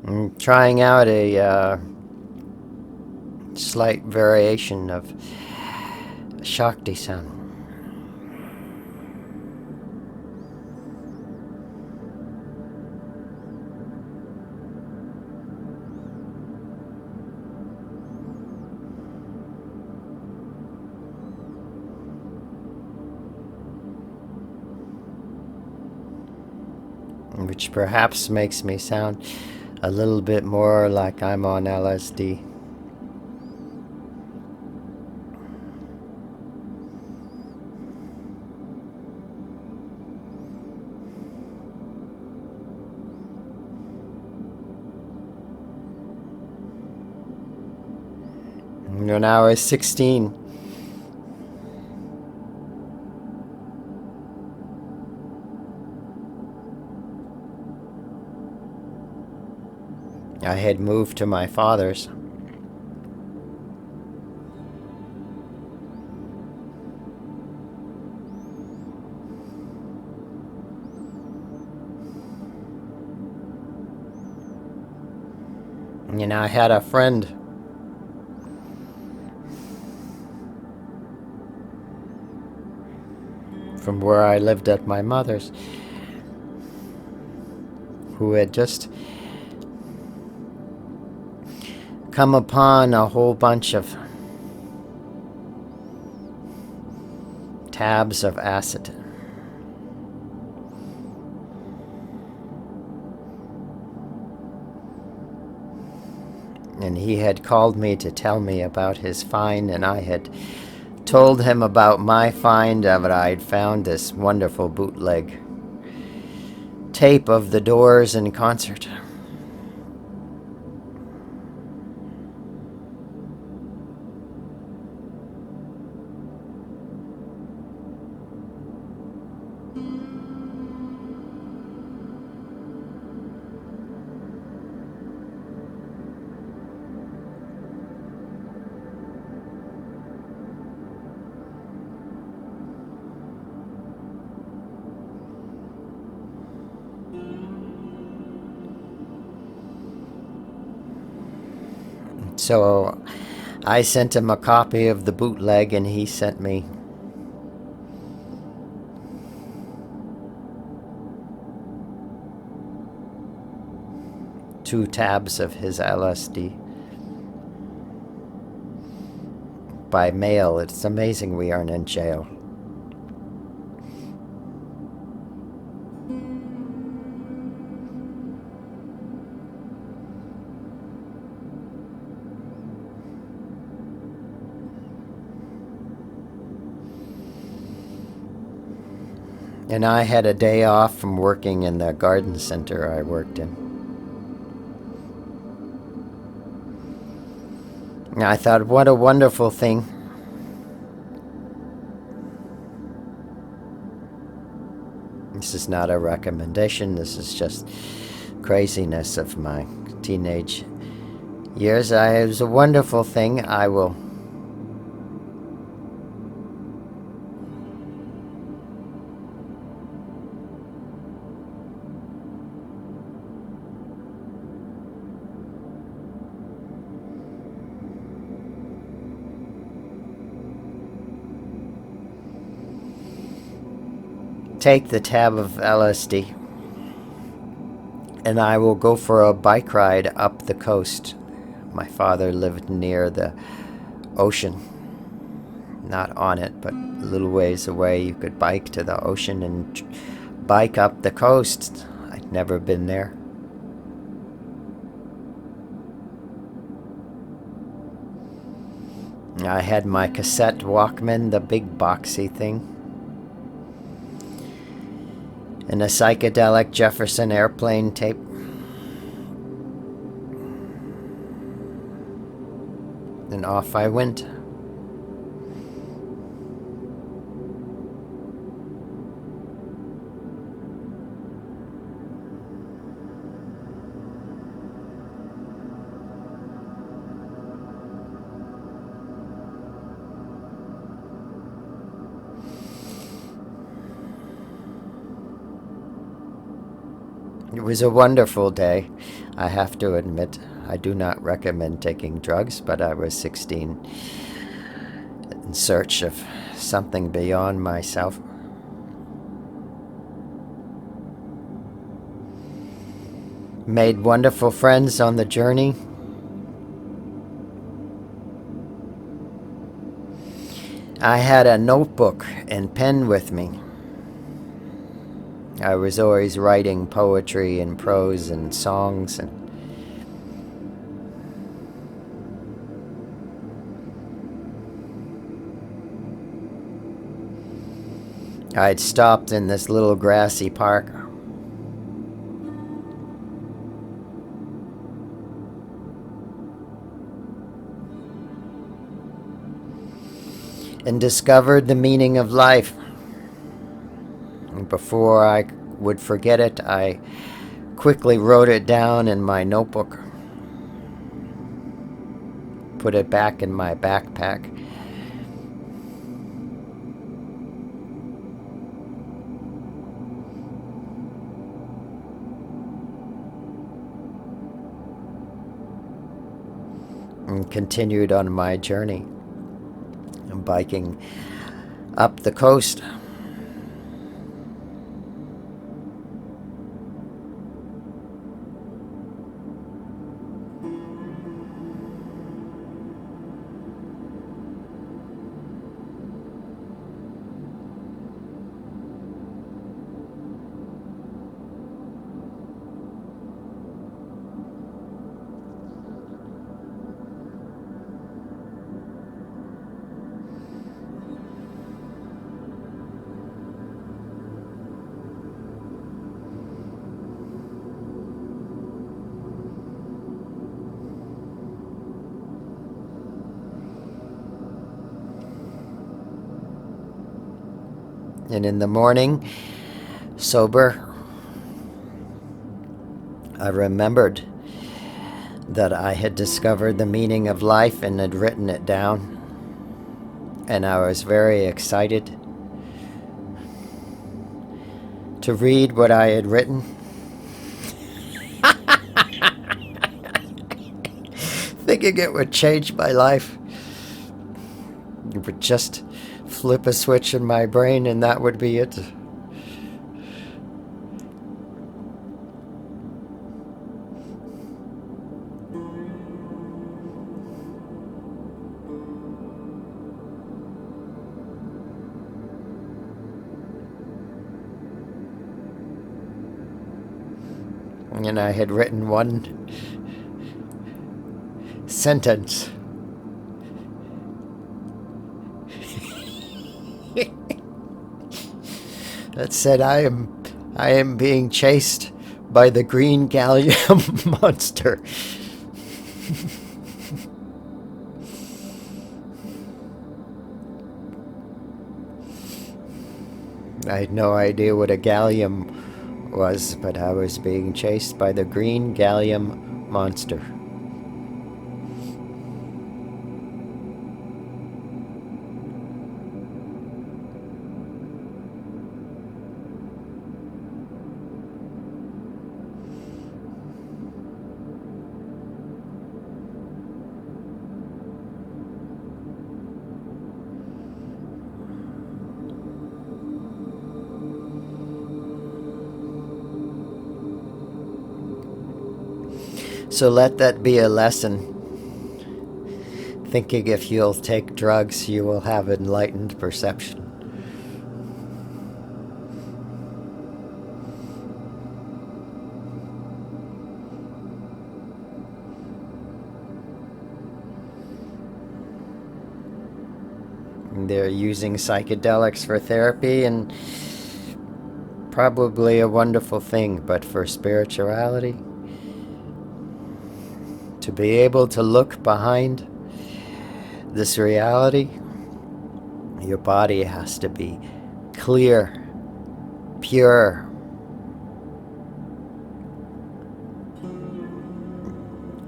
I'm trying out a slight variation of Shakti sound. Which perhaps makes me sound a little bit more like I'm on LSD. When I was 16, I had moved to my father's. And I had a friend from where I lived at my mother's who had just come upon a whole bunch of tabs of acid. And he had called me to tell me about his find, and I had told him about my find of it. I'd found this wonderful bootleg tape of the Doors in concert. So I sent him a copy of the bootleg, and he sent me two tabs of his LSD by mail. It's amazing we aren't in jail. And I had a day off from working in the garden center I worked in. And I thought, what a wonderful thing. This is not a recommendation, this is just craziness of my teenage years. It was a wonderful thing. I will take the tab of LSD and I will go for a bike ride up the coast. My father lived near the ocean. Not on it, but a little ways away. You could bike to the ocean and bike up the coast. I'd never been there. I had my cassette Walkman, the big boxy thing, and a psychedelic Jefferson Airplane tape. And off I went. It was a wonderful day. I have to admit, I do not recommend taking drugs, but I was 16 in search of something beyond myself. Made wonderful friends on the journey. I had a notebook and pen with me. I was always writing poetry and prose and songs, and I'd stopped in this little grassy park. And discovered the meaning of life. And before I would forget it, I quickly wrote it down in my notebook, put it back in my backpack. And continued on my journey, biking up the coast. And in the morning, sober, I remembered that I had discovered the meaning of life and had written it down. And I was very excited to read what I had written. Thinking it would change my life. It would just flip a switch in my brain and that would be it. And I had written one sentence. That said, I am being chased by the green gallium monster. I had no idea what a gallium was, but I was being chased by the green gallium monster. So let that be a lesson. Thinking if you'll take drugs, you will have enlightened perception. They're using psychedelics for therapy, and probably a wonderful thing, but for spirituality, to be able to look behind this reality, your body has to be clear, pure,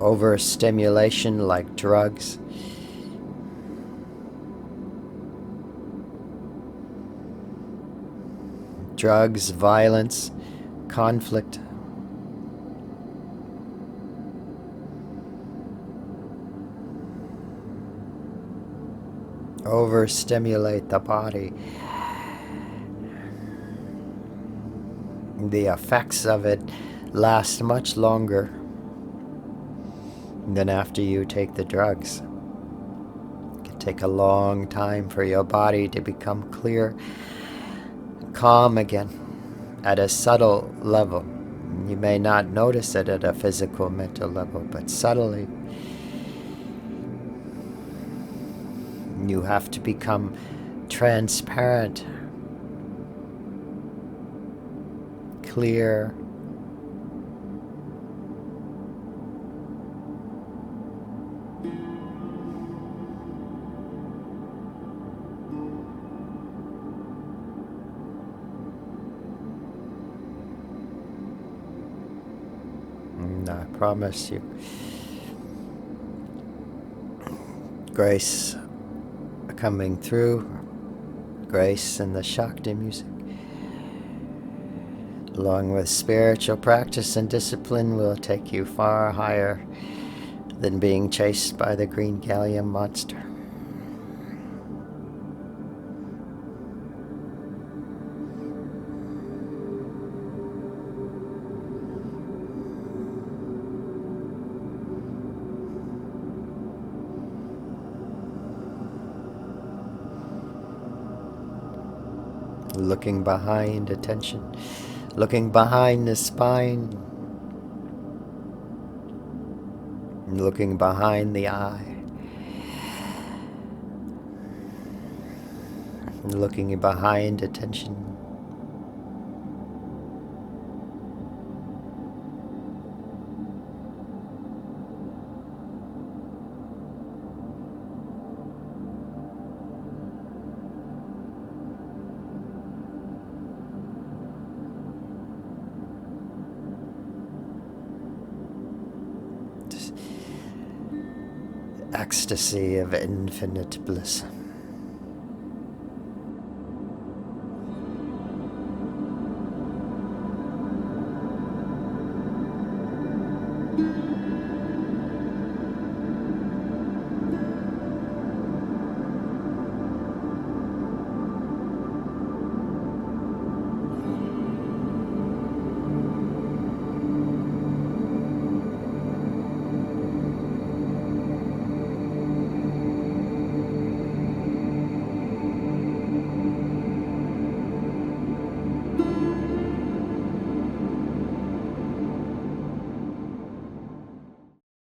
overstimulation like drugs. Drugs, violence, conflict. overstimulate the body. The effects of it last much longer than after you take the drugs. It can take a long time for your body to become clear, calm again at a subtle level. You may not notice it at a physical, mental level, but subtly you have to become transparent, clear, and I promise you, grace coming through, grace and the Shakti music, along with spiritual practice and discipline, will take you far higher than being chased by the green gallium monster. Looking behind attention, looking behind the spine, looking behind the eye, looking behind attention. Ecstasy of infinite bliss.